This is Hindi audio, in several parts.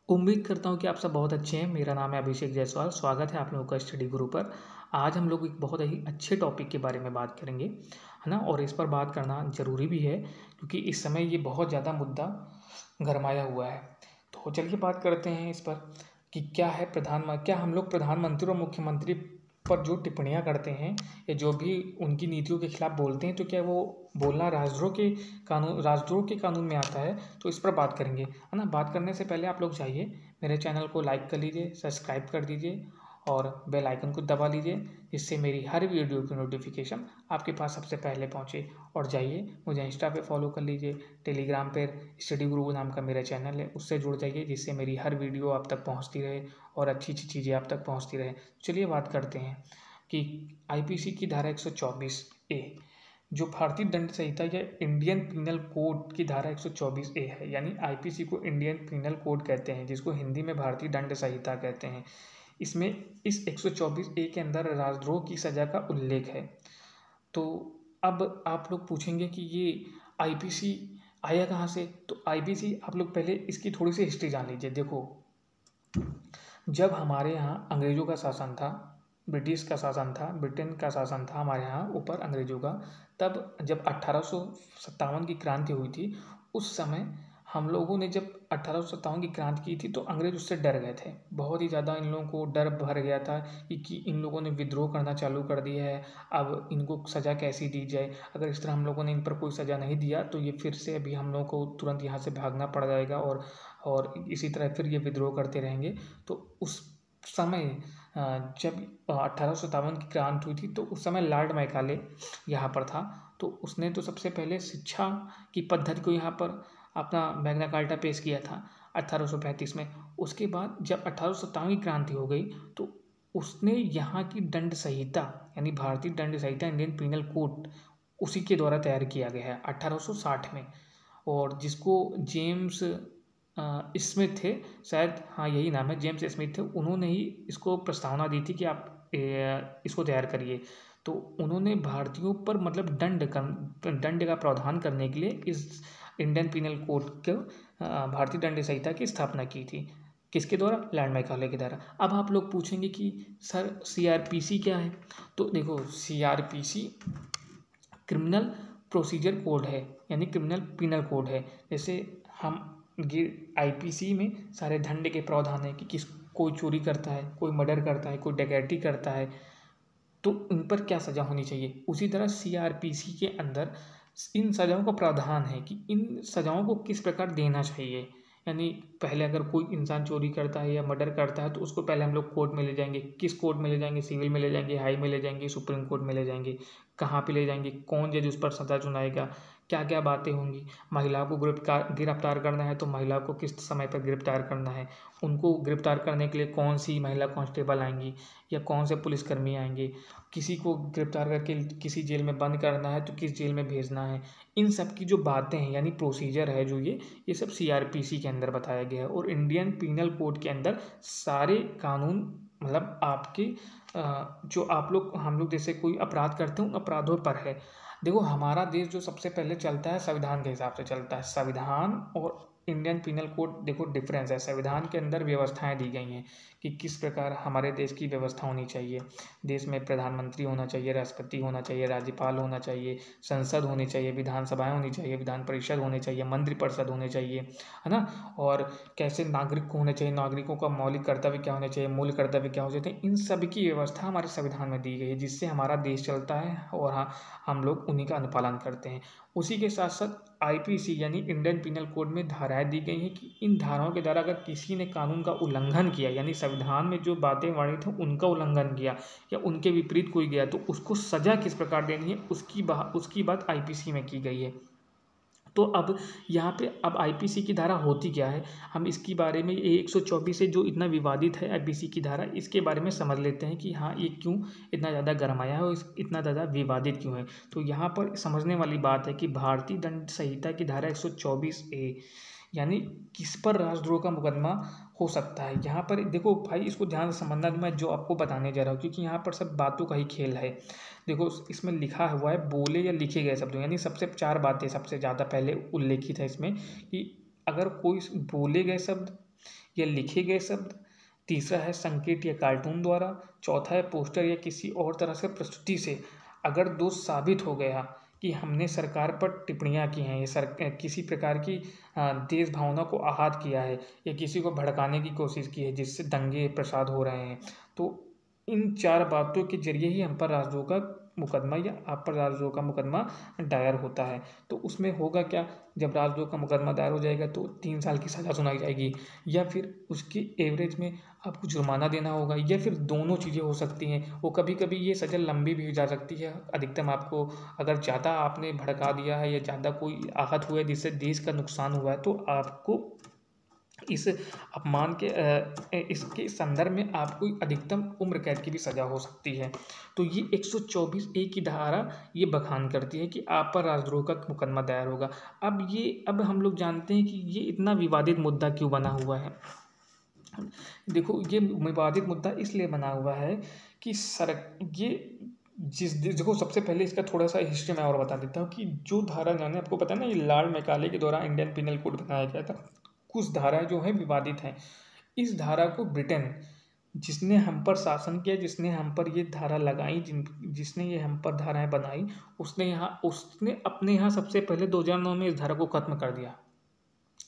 उम्मीद करता हूँ कि आप सब बहुत अच्छे हैं। मेरा नाम है अभिषेक जायसवाल। स्वागत है आप लोगों का स्टडी गुरु पर। आज हम लोग एक बहुत ही अच्छे टॉपिक के बारे में बात करेंगे, है ना? और इस पर बात करना ज़रूरी भी है क्योंकि इस समय ये बहुत ज़्यादा मुद्दा गरमाया हुआ है। तो चलिए बात करते हैं इस पर कि क्या हम लोग प्रधानमंत्री और मुख्यमंत्री पर जो टिप्पणियाँ करते हैं या जो भी उनकी नीतियों के खिलाफ बोलते हैं, तो क्या वो बोलना राजद्रोह के कानून में आता है? तो इस पर बात करेंगे, है ना? बात करने से पहले आप लोग चाहिए मेरे चैनल को लाइक कर लीजिए, सब्सक्राइब कर दीजिए और बेल आइकन को दबा लीजिए, जिससे मेरी हर वीडियो की नोटिफिकेशन आपके पास सबसे पहले पहुंचे। और जाइए मुझे इंस्टा पे फॉलो कर लीजिए, टेलीग्राम पर स्टडी गुरु नाम का मेरा चैनल है, उससे जुड़ जाइए, जिससे मेरी हर वीडियो आप तक पहुँचती रहे और अच्छी अच्छी चीज़ें आप तक पहुँचती रहे। चलिए बात करते हैं कि आईपीसी की धारा 124A जो भारतीय दंड संहिता या इंडियन पिनल कोड की धारा 124A है, यानी आईपीसी को इंडियन पिनल कोड कहते हैं, जिसको हिंदी में भारतीय दंड संहिता कहते हैं। इसमें इस 124A के अंदर राजद्रोह की सज़ा का उल्लेख है। तो अब आप लोग पूछेंगे कि ये आईपीसी आया कहाँ से? तो आईपीसी आप लोग पहले इसकी थोड़ी सी हिस्ट्री जान लीजिए। देखो, जब हमारे यहाँ अंग्रेज़ों का शासन था, ब्रिटिश का शासन था, ब्रिटेन का शासन था हमारे यहाँ ऊपर अंग्रेज़ों का, तब जब 1857 की क्रांति हुई थी, उस समय हम लोगों ने जब 1857 की क्रांति की थी तो अंग्रेज़ उससे डर गए थे। बहुत ही ज़्यादा इन लोगों को डर भर गया था कि इन लोगों ने विद्रोह करना चालू कर दिया है, अब इनको सज़ा कैसी दी जाए? अगर इस तरह हम लोगों ने इन पर कोई सज़ा नहीं दिया तो ये फिर से अभी हम लोगों को तुरंत यहाँ से भागना पड़ जाएगा और इसी तरह फिर ये विद्रोह करते रहेंगे। तो उस समय जब 1857 की क्रांति हुई थी तो उस समय लॉर्ड मैकाले यहाँ पर था। तो उसने तो सबसे पहले शिक्षा की पद्धति को यहाँ पर अपना मैग्ना कार्टा पेश किया था 1835 में। उसके बाद जब 1857 की क्रांति हो गई तो उसने यहाँ की दंड संहिता यानी भारतीय दंड संहिता इंडियन पिनल कोड उसी के द्वारा तैयार किया गया है 1860 में। और जिसको जेम्स स्मिथ थे, शायद, हाँ यही नाम है, जेम्स स्मिथ थे, उन्होंने ही इसको प्रस्तावना दी थी कि आप इसको तैयार करिए। तो उन्होंने भारतीयों पर मतलब दंड का प्रावधान करने के लिए इस इंडियन पिनल कोड को भारतीय दंड संहिता की स्थापना की थी। किसके द्वारा? लॉर्ड मैकाले के द्वारा। अब आप लोग पूछेंगे कि सर सीआरपीसी क्या है? तो देखो, सीआरपीसी क्रिमिनल प्रोसीजर कोड है, यानी क्रिमिनल पिनल कोड है। जैसे हम आईपीसी में सारे दंड के प्रावधान है कि कोई चोरी करता है, कोई मर्डर करता है, कोई डकैती करता है, तो इन पर क्या सज़ा होनी चाहिए। उसी तरह सीआरपीसी के अंदर इन सज़ाओं का प्रावधान है कि इन सज़ाओं को किस प्रकार देना चाहिए। यानी पहले अगर कोई इंसान चोरी करता है या मर्डर करता है तो उसको पहले हम लोग कोर्ट में ले जाएंगे। किस कोर्ट में ले जाएंगे? सिविल में ले जाएंगे, हाई में ले जाएंगे, सुप्रीम कोर्ट में ले जाएंगे। कहाँ पे ले जाएंगे? कौन जज उस पर सज़ा सुनाएगा? क्या क्या बातें होंगी? महिलाओं को गिरफ्तार करना है तो महिलाओं को किस समय पर गिरफ्तार करना है? उनको गिरफ्तार करने के लिए कौन सी महिला कांस्टेबल आएंगी या कौन से पुलिसकर्मी आएंगे? किसी को गिरफ्तार करके किसी जेल में बंद करना है तो किस जेल में भेजना है? इन सब की जो बातें हैं, यानी प्रोसीजर है जो ये सब सीआरपीसी के अंदर बताया गया है। और इंडियन पिनल कोड के अंदर सारे कानून मतलब आपके जो हम लोग जैसे कोई अपराध करते हैं उन अपराधों पर है। देखो, हमारा देश जो सबसे पहले चलता है संविधान के हिसाब से चलता है। संविधान और इंडियन पिनल कोड, देखो डिफरेंस है। संविधान के अंदर व्यवस्थाएं दी गई हैं कि किस प्रकार हमारे देश की व्यवस्था होनी चाहिए। देश में प्रधानमंत्री होना चाहिए, राष्ट्रपति होना चाहिए, राज्यपाल होना चाहिए, संसद होनी चाहिए, विधानसभाएं होनी चाहिए, विधान परिषद होनी चाहिए, मंत्रिपरिषद होने चाहिए, है ना? और कैसे नागरिक होने चाहिए, नागरिकों का मौलिक कर्तव्य क्या होने चाहिए, मूल कर्तव्य क्या होने चाहिए, इन सभी की व्यवस्था हमारे संविधान में दी गई है, जिससे हमारा देश चलता है और हाँ, हम लोग उन्हीं का अनुपालन करते हैं। उसी के साथ साथ आईपीसी यानी इंडियन पिनल कोड में धाराएं दी गई हैं कि इन धाराओं के द्वारा अगर किसी ने कानून का उल्लंघन किया, यानी संविधान में जो बातें वर्णित हैं उनका उल्लंघन किया या उनके विपरीत कोई गया, तो उसको सज़ा किस प्रकार देनी है उसकी बात आईपीसी में की गई है। तो अब यहाँ पे अब आईपीसी की धारा होती क्या है, हम इसके बारे में, ये 124 से जो इतना विवादित है आईपीसी की धारा, इसके बारे में समझ लेते हैं कि हाँ ये क्यों इतना ज़्यादा गरमाया है और इतना ज़्यादा विवादित क्यों है। तो यहाँ पर समझने वाली बात है कि भारतीय दंड संहिता की धारा 124A यानी किस पर राजद्रोह का मुकदमा हो सकता है। यहाँ पर देखो भाई, इसको ध्यान से समझना मैं जो आपको बताने जा रहा हूँ, क्योंकि यहाँ पर सब बातों का ही खेल है। देखो, इसमें लिखा हुआ है बोले या लिखे गए शब्दों, यानी सबसे 4 बातें सबसे ज़्यादा पहले उल्लेखित है इसमें कि अगर कोई बोले गए शब्द, या लिखे गए शब्द, तीसरा है संकेत या कार्टून द्वारा, चौथा है पोस्टर या किसी और तरह से प्रस्तुति से। अगर दोस्त साबित हो गया कि हमने सरकार पर टिप्पणियाँ की हैं या किसी प्रकार की देश भावना को आहत किया है या किसी को भड़काने की कोशिश की है जिससे दंगे फसाद हो रहे हैं, तो इन 4 बातों के जरिए ही हम पर राजद्रोह का मुकदमा या आप पर राजद्रोह का मुकदमा दायर होता है। तो उसमें होगा क्या, जब राजद्रोह का मुकदमा दायर हो जाएगा तो 3 साल की सज़ा सुनाई जाएगी या फिर उसकी एवरेज में आपको जुर्माना देना होगा या फिर दोनों चीज़ें हो सकती हैं। वो कभी कभी ये सज़ा लंबी भी हो जा सकती है। अधिकतम आपको अगर ज़्यादा आपने भड़का दिया है या ज़्यादा कोई आहत हुआ है जिससे देश का नुकसान हुआ है, तो आपको इस अपमान के इसके संदर्भ में आपको अधिकतम उम्र कैद की भी सज़ा हो सकती है। तो ये 124A की धारा ये बखान करती है कि आप पर राजद्रोह का मुकदमा दायर होगा। अब हम लोग जानते हैं कि ये इतना विवादित मुद्दा क्यों बना हुआ है। देखो, ये विवादित मुद्दा इसलिए बना हुआ है कि देखो, सबसे पहले इसका थोड़ा सा हिस्ट्री मैं और बता देता हूँ कि जो धारा मैंने आपको पता ना, ये लॉर्ड मैकाले के द्वारा इंडियन पिनल कोड बनाया गया था। कुछ धाराएं जो है विवादित हैं। इस धारा को ब्रिटेन, जिसने हम पर शासन किया, जिसने हम पर ये धारा लगाई, जिसने ये हम पर धाराएं बनाई, उसने अपने यहाँ सबसे पहले 2009 में इस धारा को खत्म कर दिया।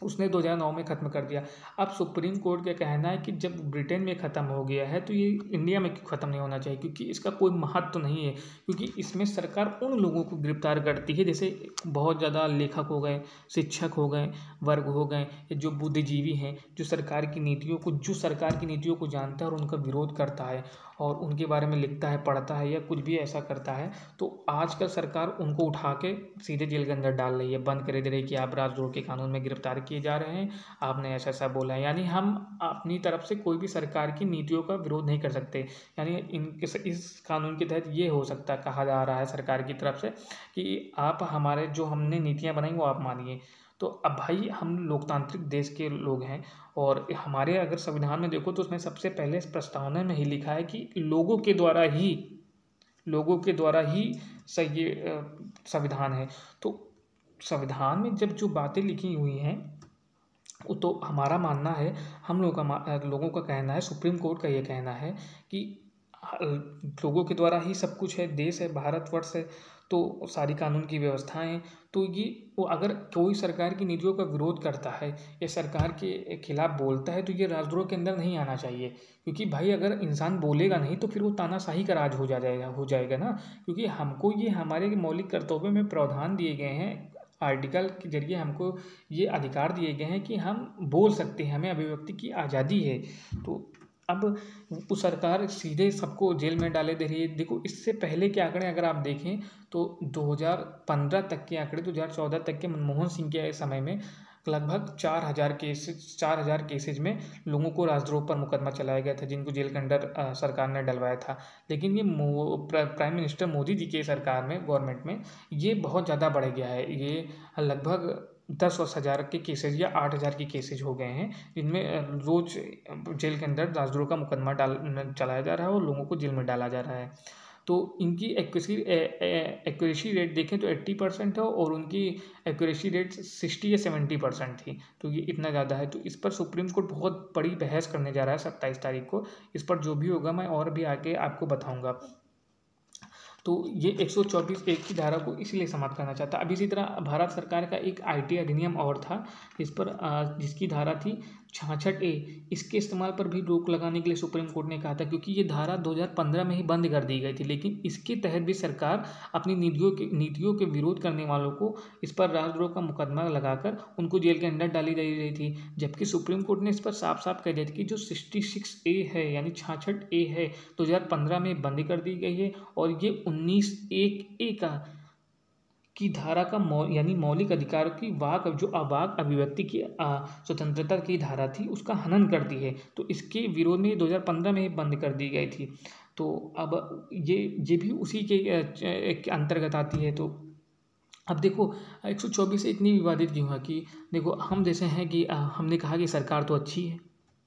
उसने 2009 में ख़त्म कर दिया। अब सुप्रीम कोर्ट का कहना है कि जब ब्रिटेन में ख़त्म हो गया है तो ये इंडिया में क्यों ख़त्म नहीं होना चाहिए, क्योंकि इसका कोई महत्व तो नहीं है। क्योंकि इसमें सरकार उन लोगों को गिरफ्तार करती है जैसे बहुत ज़्यादा लेखक हो गए, शिक्षक हो गए, वर्ग हो गए, या जो बुद्धिजीवी हैं, जो सरकार की नीतियों को जानता है और उनका विरोध करता है और उनके बारे में लिखता है, पढ़ता है या कुछ भी ऐसा करता है, तो आजकल सरकार उनको उठा के सीधे जेल के अंदर डाल रही है, बंद कर दे रही है कि आप राजद्रोह के कानून में गिरफ्तार किए जा रहे हैं, आपने ऐसा ऐसा बोला है। यानी हम अपनी तरफ से कोई भी सरकार की नीतियों का विरोध नहीं कर सकते। यानी इस कानून के तहत ये हो सकता, कहा जा रहा है सरकार की तरफ से कि आप हमारे जो हमने नीतियाँ बनाई वो आप मानिए। तो अब भाई, हम लोकतांत्रिक देश के लोग हैं और हमारे अगर संविधान में देखो तो उसमें सबसे पहले इस प्रस्तावना में ही लिखा है कि लोगों के द्वारा ही सही संविधान है। तो संविधान में जब जो बातें लिखी हुई हैं, वो तो हमारा मानना है, हम लोगों का कहना है, सुप्रीम कोर्ट का ये कहना है कि लोगों के द्वारा ही सब कुछ है, देश है, भारतवर्ष है, तो सारी कानून की व्यवस्थाएं हैं। तो वो अगर कोई सरकार की नीतियों का विरोध करता है या सरकार के खिलाफ बोलता है तो ये राजद्रोह के अंदर नहीं आना चाहिए। क्योंकि भाई, अगर इंसान बोलेगा नहीं तो फिर वो तानाशाही का राज हो जाएगा ना। क्योंकि हमको ये हमारे मौलिक कर्तव्यों में प्रावधान दिए गए हैं, आर्टिकल के जरिए हमको ये अधिकार दिए गए हैं कि हम बोल सकते हैं, हमें अभिव्यक्ति की आज़ादी है। तो अब वो सरकार सीधे सबको जेल में डाले दे रही है। देखो, इससे पहले के आंकड़े अगर आप देखें तो 2015 तक के आंकड़े, 2014 तक के मनमोहन सिंह के समय में लगभग 4,000 केसेज में लोगों को राजद्रोह पर मुकदमा चलाया गया था, जिनको जेल के अंदर सरकार ने डलवाया था। लेकिन ये प्राइम मिनिस्टर मोदी जी के सरकार में, गवर्नमेंट में, ये बहुत ज़्यादा बढ़ गया है। ये लगभग 10,000 के केसेज या 8,000 के केसेज हो गए हैं, जिनमें रोज़ जेल के अंदर राजद्रोह का मुकदमा चलाया जा रहा है और लोगों को जेल में डाला जा रहा है। तो इनकी एक्यूरेसी रेट देखें तो 80% है और उनकी एक्यूरेसी रेट 60 या 70% थी। तो ये इतना ज़्यादा है। तो इस पर सुप्रीम कोर्ट बहुत बड़ी बहस करने जा रहा है 27 तारीख को। इस पर जो भी होगा मैं और भी आगे आपको बताऊँगा। तो ये 124(1) की धारा को इसलिए समाप्त करना चाहता। अब इसी तरह भारत सरकार का एक IT अधिनियम और था जिसकी धारा थी 66A। इसके इस्तेमाल पर भी रोक लगाने के लिए सुप्रीम कोर्ट ने कहा था, क्योंकि ये धारा 2015 में ही बंद कर दी गई थी। लेकिन इसके तहत भी सरकार अपनी नीतियों के विरोध करने वालों को इस पर राजद्रोह का मुकदमा लगाकर उनको जेल के अंदर डाली जा रही थी। जबकि सुप्रीम कोर्ट ने इस पर साफ साफ कह दिया था कि जो 66A है यानी 66A है 2015 में बंद कर दी गई है और ये 19(1)(a) की धारा का यानी मौलिक अधिकारों की वाक अभिव्यक्ति की स्वतंत्रता की धारा थी, उसका हनन करती है। तो इसके विरोध में 2015 में ही बंद कर दी गई थी। तो अब ये भी उसी के अंतर्गत आती है। तो अब देखो, 124 इतनी विवादित क्यों है कि देखो, हम जैसे हैं कि हमने कहा कि सरकार तो अच्छी है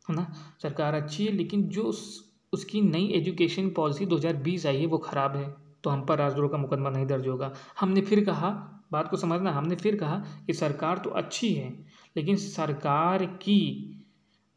ना, सरकार अच्छी है, लेकिन जो उसकी नई एजुकेशन पॉलिसी 2020 आई है वो ख़राब है, तो हम पर राजद्रोह का मुकदमा नहीं दर्ज होगा। हमने फिर कहा, बात को समझना, हमने फिर कहा कि सरकार तो अच्छी है, लेकिन सरकार की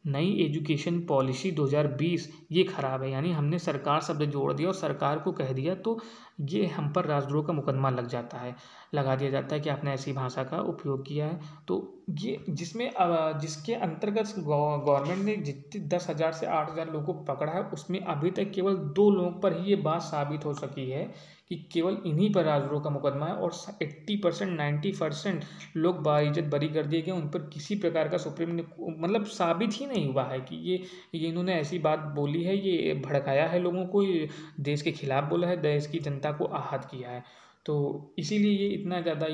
नई एजुकेशन पॉलिसी 2020 ये ख़राब है, यानी हमने सरकार शब्द जोड़ दिया और सरकार को कह दिया, तो ये हम पर राजद्रोह का मुकदमा लगा दिया जाता है कि आपने ऐसी भाषा का उपयोग किया है। तो ये जिसके अंतर्गत गवर्नमेंट ने जितने 10,000 से 8,000 लोगों को पकड़ा है, उसमें अभी तक केवल 2 लोगों पर ही ये बात साबित हो सकी है कि केवल इन्हीं पर राजद्रोह का मुकदमा है, और 80% 90% लोग बाइज्जत बरी कर दिए गए। उन पर किसी प्रकार का सुप्रीम ने मतलब साबित ही नहीं हुआ है कि ये इन्होंने ऐसी बात बोली है, ये भड़काया है लोगों को, ये देश के खिलाफ बोला है, देश की जनता को आहत किया है। तो इसीलिए ये इतना ज़्यादा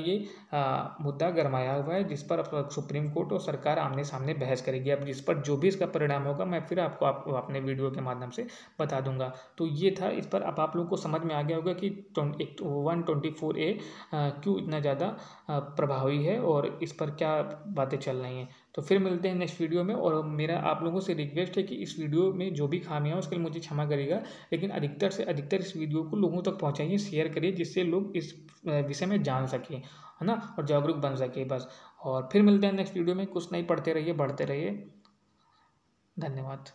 मुद्दा गरमाया हुआ है, जिस पर अब सुप्रीम कोर्ट और सरकार आमने सामने बहस करेगी। अब जिस पर जो भी इसका परिणाम होगा, मैं फिर आपको अपने वीडियो के माध्यम से बता दूंगा। तो ये था, इस पर अब आप लोगों को समझ में आ गया होगा कि 124A क्यों इतना ज़्यादा प्रभावी है और इस पर क्या बातें चल रही हैं। तो फिर मिलते हैं नेक्स्ट वीडियो में, और मेरा आप लोगों से रिक्वेस्ट है कि इस वीडियो में जो भी खामियां हैं उसके लिए मुझे क्षमा करिएगा, लेकिन अधिकतर से अधिकतर इस वीडियो को लोगों तक पहुंचाइए, शेयर करिए, जिससे लोग इस विषय में जान सकें, है ना, और जागरूक बन सके बस। और फिर मिलते हैं नेक्स्ट वीडियो में। कुछ नहीं, पढ़ते रहिए, बढ़ते रहिए। धन्यवाद।